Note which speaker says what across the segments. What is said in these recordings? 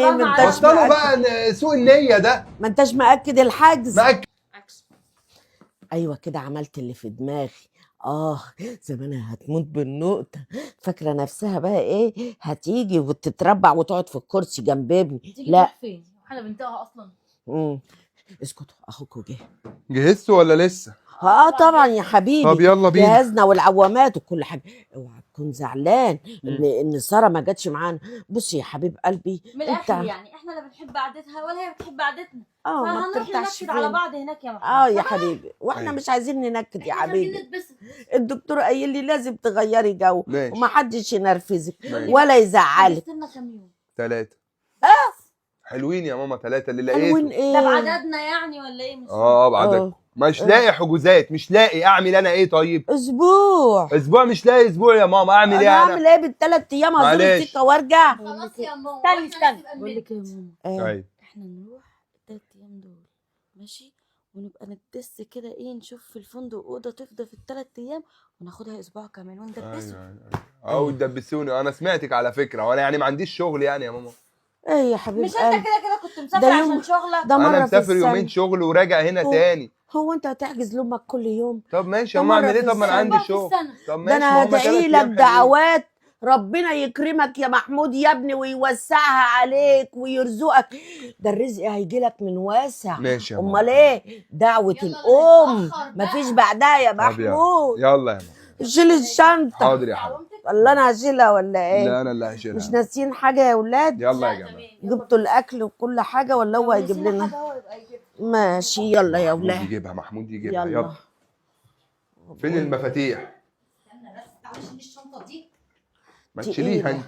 Speaker 1: ما انتش
Speaker 2: بطلوا بقى سوء النية ده.
Speaker 1: ما انتش مأكد الحجز.
Speaker 2: مأكد.
Speaker 1: ايوه كده عملت اللي في دماغي. زمانها هتموت بالنقطة، فاكرة نفسها بقى ايه هتيجي وتتربع وتقعد في الكرسي جنب ابني. لا
Speaker 3: فين؟ احنا بنتقها اصلا.
Speaker 1: اسكتوا اخوكوا جه.
Speaker 2: جهزتوا ولا لسه؟
Speaker 1: طبعا يا حبيبي.
Speaker 2: طب يلا بينا.
Speaker 1: جهزنا والعوامات وكل حاجه. اوعى تكون زعلان ان ساره ما جاتش معانا. بص يا حبيب قلبي
Speaker 3: من الاخر يعني احنا لا بنحب قعدتها ولا هي بتحب قعدتنا.
Speaker 1: ما
Speaker 3: فهنروح
Speaker 1: بترتاحش
Speaker 3: ننكد على
Speaker 1: فين.
Speaker 3: بعض هناك يا محمد.
Speaker 1: يا حبيبي واحنا
Speaker 2: أيوة.
Speaker 1: مش عايزين ننكد يا
Speaker 3: احنا عايزين
Speaker 1: حبيبي.
Speaker 3: نتبسط.
Speaker 1: الدكتور قايل لي لازم تغيري جو
Speaker 2: ماشي.
Speaker 1: ومحدش ينرفزك
Speaker 2: ماشي.
Speaker 1: ولا يزعلك.
Speaker 3: استنى كام يوم.
Speaker 2: 3. حلوين يا ماما 3 اللي
Speaker 1: حلوين
Speaker 2: لقيته.
Speaker 1: ايه
Speaker 3: ده بعددنا يعني ولا ايه؟ مش
Speaker 2: بعدك. مش لاقي حجوزات، مش لاقي. اعمل انا ايه طيب؟
Speaker 1: اسبوع
Speaker 2: مش لاقي اسبوع يا ماما. اعمل ايه
Speaker 1: انا
Speaker 2: انا؟
Speaker 1: اعمل ايه بالثلاث ايام هزور
Speaker 2: معلش.
Speaker 1: السكه وارجع.
Speaker 3: خلاص يا ماما.
Speaker 4: استني بقول لك يا ماما،
Speaker 2: ايوه
Speaker 4: احنا نروح ال3 ايام دول ماشي، ونبقى ندس كده ايه، نشوف في الفندق اوضه تفضى في ال3 ايام وناخدها اسبوع كمان وندبسه.
Speaker 2: ايوه تدبسوني. انا سمعتك على فكره، وانا يعني ما عنديش شغل يعني يا ماما.
Speaker 1: ايه يا حبيبي
Speaker 3: مش انت كده كنت مسافر
Speaker 1: ده يوم-
Speaker 3: عشان شغلك؟
Speaker 1: ده
Speaker 2: انا
Speaker 1: مره في
Speaker 2: مسافر
Speaker 1: السنة.
Speaker 2: يومين شغل وراجع هنا تاني.
Speaker 1: هو انت هتحجز لامك كل يوم؟
Speaker 2: طب ماشي
Speaker 1: ده
Speaker 2: يا ماما
Speaker 1: مرة
Speaker 2: اعمل ايه؟
Speaker 1: في
Speaker 2: طب ما انا
Speaker 1: السنة.
Speaker 2: عندي
Speaker 3: في
Speaker 2: شغل.
Speaker 3: السنة.
Speaker 2: طب
Speaker 1: ده
Speaker 2: ماشي.
Speaker 1: انا
Speaker 2: ما هما 3
Speaker 1: هدعي
Speaker 2: أيام
Speaker 1: لك
Speaker 2: حلوين.
Speaker 1: دعوات ربنا يكرمك يا محمود يا ابني ويوسعها عليك ويرزقك. ده الرزق هيجي لك من واسع.
Speaker 2: ماشي يا ماما.
Speaker 1: امال ايه دعوه
Speaker 3: يلا
Speaker 1: الام
Speaker 3: نتأخر بقى.
Speaker 1: مفيش بعدها يا
Speaker 2: طب يلا.
Speaker 1: محمود.
Speaker 2: يلا يا ماما.
Speaker 1: شيل الشنطه.
Speaker 2: حاضر يا حبيبي.
Speaker 1: ولا انا هشيلها ولا ايه؟
Speaker 2: لا انا اللي
Speaker 1: مش
Speaker 2: هشيلها.
Speaker 1: ناسيين حاجه يا اولاد؟
Speaker 2: يلا يا جماعه.
Speaker 1: جبتوا الاكل وكل حاجه ولا هو هيجيب لنا؟ ماشي يلا يا
Speaker 2: محمود
Speaker 1: اولاد.
Speaker 2: يجيبها. محمود يجيبها.
Speaker 1: يلا.
Speaker 2: يلا. فين المفاتيح؟
Speaker 3: استنى بس تعالى شيل الشنطه دي.
Speaker 2: ما
Speaker 1: دي
Speaker 2: تشيليها
Speaker 1: إيه؟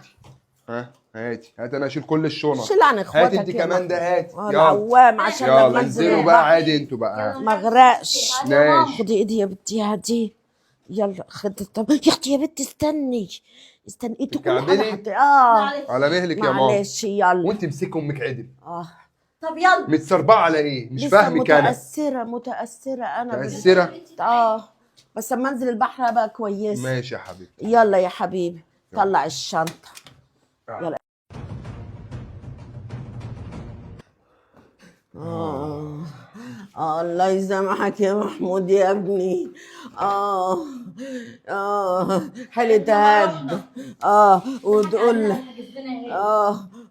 Speaker 2: انت. هاتي انا اشيل كل الشنط.
Speaker 1: شيل عن اخواتك
Speaker 2: هاتي انت
Speaker 1: يا
Speaker 2: كمان ده.
Speaker 1: محمود.
Speaker 2: هاتي. يلا
Speaker 1: العوام عشان لما
Speaker 2: يلا
Speaker 1: انزل
Speaker 2: انزلوا
Speaker 1: البحر
Speaker 2: بقى عادي انتوا بقى.
Speaker 1: ما اغرقش.
Speaker 2: ماشي.
Speaker 1: خدي ايدي يا بنتي هاتي. يلا خدي. طب يا اختي يا بنتي استني انتوا كل
Speaker 2: تكعبلي؟
Speaker 1: حاجه
Speaker 3: معلش.
Speaker 2: على مهلك يا ماما.
Speaker 1: معلش يلا.
Speaker 2: وانت امسكي امك عدل.
Speaker 3: طب يلا.
Speaker 2: متسربعه على ايه؟ مش
Speaker 1: لسه
Speaker 2: فاهمك انا.
Speaker 1: متأثرة انا
Speaker 2: متأثرة؟
Speaker 1: بس اما انزل البحر ابقى كويسه.
Speaker 2: ماشي يا حبيبتي.
Speaker 1: يلا يا حبيبي
Speaker 2: يلا.
Speaker 1: طلع الشنطه. يلا. الله يسامحك يا محمود يا ابني. حلي تهد. وتقول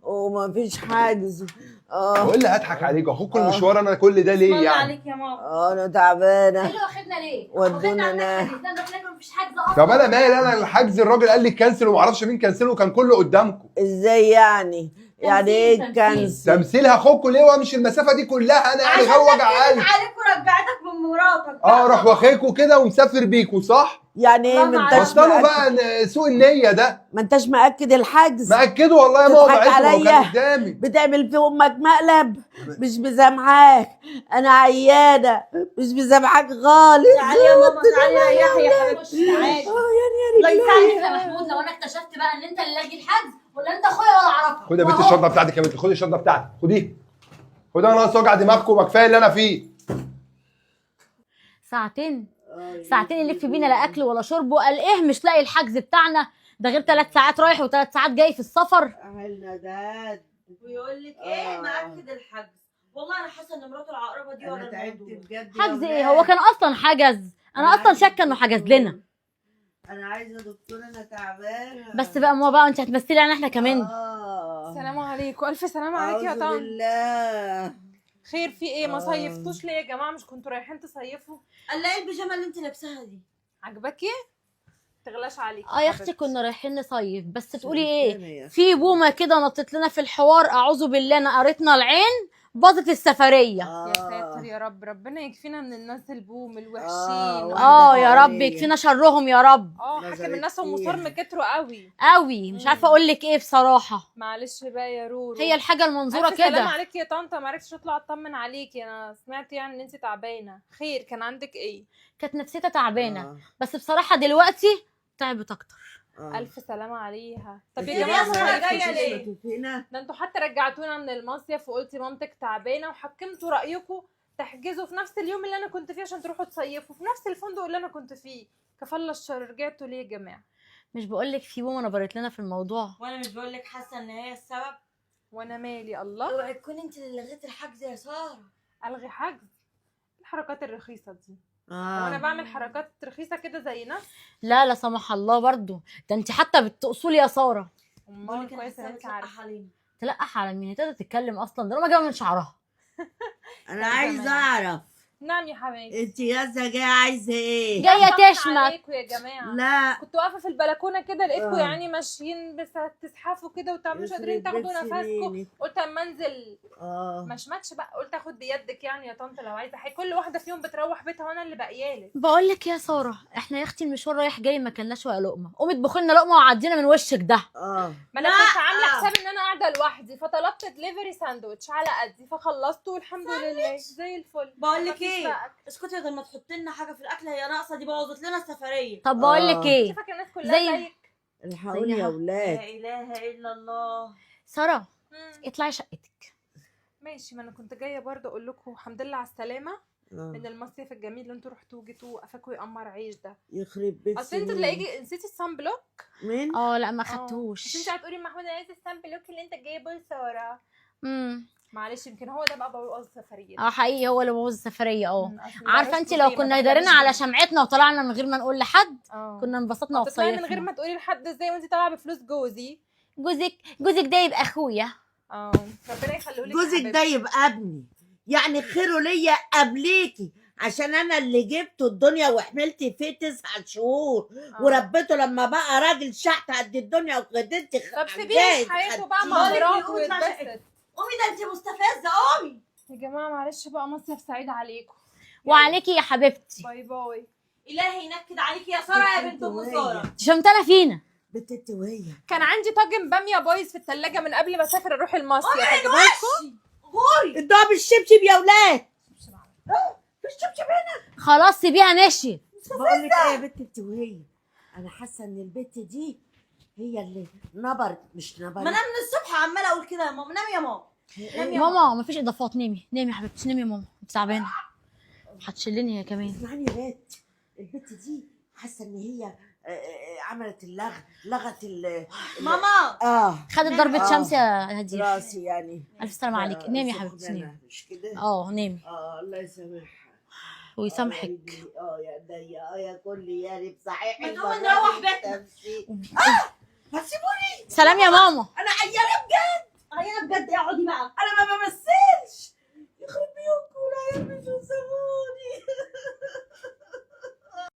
Speaker 1: وما فيش حاجز.
Speaker 2: بقول لي هضحك عليك اخوك المشوار. انا كل ده ليه يعني؟
Speaker 3: عليك يا ماما.
Speaker 1: انا تعبانه.
Speaker 3: ايه اللي واخدنا ليه؟
Speaker 1: ودونا نام.
Speaker 3: ده مفيش حاجه اصلا.
Speaker 2: طب انا مالي؟ انا الحجز الراجل قال لي كنسل وما اعرفش مين كنسله وكان كله قدامكم.
Speaker 1: ازاي يعني؟ يعني ايه
Speaker 3: تمثيل.
Speaker 1: كنسل؟
Speaker 2: تمثيل هاخدكم ليه وامشي المسافه دي كلها؟ انا يعني غاوي وجع قلب.
Speaker 3: عليك ورجعتك من مراتك.
Speaker 2: اروح واخدكوا كده ومسافر بيكوا صح؟
Speaker 1: يعني ايه
Speaker 3: الله
Speaker 1: ما انتش
Speaker 2: بطلوا
Speaker 1: مأكد؟
Speaker 2: بقى سوء النية ده.
Speaker 1: ما انتش مأكد الحجز؟
Speaker 2: مأكده والله يا ماما.
Speaker 1: تضحك
Speaker 2: بعته
Speaker 1: عليا؟
Speaker 2: كان قدامي.
Speaker 1: بتعمل في امك مقلب؟ مش مسامحاك. انا عيانه مش مسامحاك خالص.
Speaker 3: تعالي يا ماما تعالي ريحي يا حبيبتي تعالي.
Speaker 1: يعني
Speaker 3: الله يسعدك يا محمود. لو انا اكتشفت بقى ان انت اللي لاقي الحجز ولا انت اخويا ولا اعرفك.
Speaker 2: خدي يا بنت الشنطه بتاعتك يا بنت. خدي الشنطه بتاعتك. خديها. خديها. انا ناقص وجع دماغكم. ما كفايه اللي انا فيه.
Speaker 3: ساعتين يلف بينا لا اكل ولا شرب وقال ايه مش لاقي الحجز بتاعنا. ده غير 3 ساعات رايح و3 ساعات جاي في السفر.
Speaker 1: عملنا ده.
Speaker 4: ويقول لك ايه مأكد الحجز. والله انا حاسه ان مراته العقربه دي ورا الموضوع.
Speaker 1: بجد.
Speaker 3: حجز ايه؟ هو كان اصلا حجز. انا اصلا شاكه انه حجز لنا.
Speaker 1: انا عايزه دكتور انا تعبانه.
Speaker 3: بس بقى ماما بقى انت هتمثلي يعني احنا كمان.
Speaker 5: السلام عليكم. الف سلام عليكي يا طنط.
Speaker 1: بالله.
Speaker 5: خير في ايه؟ ما صيفتوش ليه يا جماعه؟ مش كنتوا رايحين تصيفوا؟
Speaker 4: قال لها ايه البيجامه اللي انت لابساها دي؟
Speaker 5: عجباكي؟ تغلاش عليكي
Speaker 3: يا اختي كنا رايحين نصيف بس تقولي ايه؟ في بومه كده نطت لنا في الحوار اعوذ بالله نقرتنا العين باظت السفريه.
Speaker 5: يا ساتر يا رب. ربنا يكفينا من الناس البوم الوحشين.
Speaker 3: يا رب يكفينا شرهم يا رب.
Speaker 5: حاكم الناس ام صرم كتروا قوي
Speaker 3: قوي. مش عارفه اقول لك ايه بصراحه.
Speaker 5: معلش بقى يا رورو.
Speaker 3: هي الحاجه المنظوره
Speaker 5: ألف سلام
Speaker 3: كده.
Speaker 5: عليكي يا طنطا. ما عرفتش اطلع اطمن عليكي. انا سمعت يعني ان انت تعبانه. خير كان عندك ايه؟
Speaker 3: كانت نفسيتها تعبانه بس بصراحه دلوقتي تعبت اكتر.
Speaker 5: الف سلامه عليها. طب
Speaker 4: دي
Speaker 5: يا جماعه
Speaker 4: لسه
Speaker 5: ما
Speaker 4: جاية
Speaker 5: جايه
Speaker 4: ليه؟
Speaker 5: ليه؟ ده انتوا حتى رجعتونا من المصيف وقلتي مامتك تعبانه وحكمتوا رايكم تحجزوا في نفس اليوم اللي انا كنت فيه عشان تروحوا تصيفوا في نفس الفندق اللي انا كنت فيه. كفالة الشر. رجعتوا ليه يا جماعه؟
Speaker 3: مش بقول لك في بومه نبرت لنا في الموضوع؟
Speaker 4: وانا مش بقول لك حاسه ان هي السبب.
Speaker 5: وانا مالي الله.
Speaker 4: اوعي تكوني انت اللي لغيتي الحجز يا ساره.
Speaker 5: الغي حجز؟ الحركات الرخيصه دي وانا بعمل حركات رخيصه كده زي ناس؟
Speaker 3: لا لا سمح الله برضو، ده انت حتى بتقصولي يا ساره.
Speaker 5: امال كويس ان انت عارفه.
Speaker 3: تلقح على مين؟ تقدر تتكلم اصلا؟ ده انا ما جايه من شعرها.
Speaker 1: انا عايزه اعرف
Speaker 5: نعم يا حبيبي.
Speaker 1: انت ياسا جايه عايزه ايه؟
Speaker 3: جايه تشمت
Speaker 5: عليكم يا جماعه.
Speaker 1: لا
Speaker 5: كنت واقفه في البلكونه كده لقيتكم
Speaker 1: آه.
Speaker 5: يعني ماشيين بس تزحفوا كده وتعملوا مش قادرين
Speaker 1: يخرب
Speaker 5: تاخدوا
Speaker 1: بيت
Speaker 5: نفسكم.
Speaker 1: سنينك.
Speaker 5: قلت اما انزل
Speaker 1: اه
Speaker 5: ما شمتش بقى، قلت اخد بيدك يعني يا طنط لو عايزه حاجه. كل واحده فيهم بتروح بيتها وانا اللي باقيالك.
Speaker 3: بقول لك يا ساره، احنا يا اختي المشوار رايح جاي ما كلناش ولا لقمه، قومي اطبخي لنا لقمه وعدينا من وشك ده.
Speaker 5: ما انا كنت عامله حساب ان انا قاعده لوحدي فطلبت دليفري ساندوتش على قدي فخلصته والحمد لله زي الفل.
Speaker 4: بقول لك
Speaker 5: مفيش
Speaker 4: ايه،
Speaker 5: بقى.
Speaker 4: اسكتي غير ما تحطي لنا حاجه في الاكل، هي ناقصه دي بوظت لنا السفريه.
Speaker 3: طب بقول لك ايه،
Speaker 5: انت فاكره الناس كلها
Speaker 3: زي-
Speaker 5: زيك؟
Speaker 1: الحقوني يا
Speaker 3: زيها.
Speaker 1: اولاد.
Speaker 4: لا اله الا الله.
Speaker 3: ساره
Speaker 5: مم.
Speaker 3: اطلعي شقتك.
Speaker 5: ماشي، ما انا كنت جايه برضه اقول لكم الحمد لله على السلامه
Speaker 1: آه.
Speaker 5: من المصيف الجميل اللي انتوا رحتوا جيتوا قفاكوا يقمر عيش ده.
Speaker 1: يخرب بيت
Speaker 5: اصل انتوا
Speaker 1: سنينك.
Speaker 5: تلاقيكي نسيتي الصن بلوك.
Speaker 1: مين؟
Speaker 3: اه لا ما
Speaker 5: بس
Speaker 3: خدتهوش.
Speaker 5: انت هتقولي محمود انا عايزه الصن بلوك اللي انت جايبه لساره.
Speaker 3: امم
Speaker 5: معلش يمكن هو ده بقى بوظ السفريه.
Speaker 3: اه حقيقي هو اللي بوظ السفريه. اه
Speaker 5: أصل
Speaker 3: عارفه
Speaker 5: بلاش
Speaker 3: انت لو
Speaker 5: كوزي، ما
Speaker 3: كنا دارينا
Speaker 5: تحضريش
Speaker 3: على
Speaker 5: بيه.
Speaker 3: شمعتنا وطلعنا من غير ما نقول لحد كنا انبسطنا
Speaker 5: هتطلعي من غير
Speaker 3: وتصيفنا.
Speaker 5: ما تقولي لحد ازاي وانت طالعه بفلوس جوزي.
Speaker 3: جوزك ده يبقى اخويا.
Speaker 5: اه ربنا يخليه لك.
Speaker 1: جوزك ده يبقى ابني، يعني خيره ليا قبليكي، عشان انا اللي جبته الدنيا وحملت فيه 9 شهور وربيته لما بقى راجل شحت قد الدنيا وخدتي.
Speaker 5: طب سيبيه يعيش حياته بقى مع
Speaker 4: خدتيه.
Speaker 5: مراته
Speaker 4: قولي يطلع
Speaker 5: ويتبسط.
Speaker 4: قومي ده انت مستفزه، قومي.
Speaker 5: يا جماعه معلش بقى مصيف سعيد عليكم.
Speaker 3: وعليكي يا حبيبتي.
Speaker 5: باي باي.
Speaker 4: الهي ينكد عليكي يا ساره يا بنت ام ساره.
Speaker 3: شمتانه فينا.
Speaker 1: بنت وهي
Speaker 5: كان عندي طاجن باميه بايظ في الثلاجه من قبل ما اسافر اروح المصيف. اجيبه لكم؟
Speaker 4: غوري
Speaker 1: ادوها بالشبشب يا ولاد.
Speaker 3: خلاص سيبيها مشيت.
Speaker 1: بقول لك ايه يا بنت وهي، انا حاسه ان البت دي هي اللي نبرت مش
Speaker 4: ما
Speaker 1: نبرت.
Speaker 4: انا من الصبح عماله اقول كده يا ماما. نامي يا ماما. نامي يا
Speaker 3: ماما مفيش اضافات، نامي نامي يا حبيبتي نامي يا ماما، انت تعبانه هتشلني هي كمان.
Speaker 1: اسمعني يا بنت، البت دي حاسه ان هي عملت لغت
Speaker 4: ماما.
Speaker 3: خدت ضربه شمس يا هديه.
Speaker 1: راسي يعني.
Speaker 3: الف سلامه عليك. نامي يا حبيبتي
Speaker 1: سخنانة،
Speaker 3: نامي.
Speaker 1: مش كده؟
Speaker 3: نامي
Speaker 1: الله يسامحها
Speaker 3: ويسامحك.
Speaker 1: يا ضيقه يا كل يا صحيح.
Speaker 4: ما تقومي نروح بيتنا.
Speaker 1: هتسيبوني؟
Speaker 3: سلام يا ماما.
Speaker 1: انا عيانه بجد.
Speaker 4: عيانه بجد، اقعدي بقى.
Speaker 1: انا ما بمثلش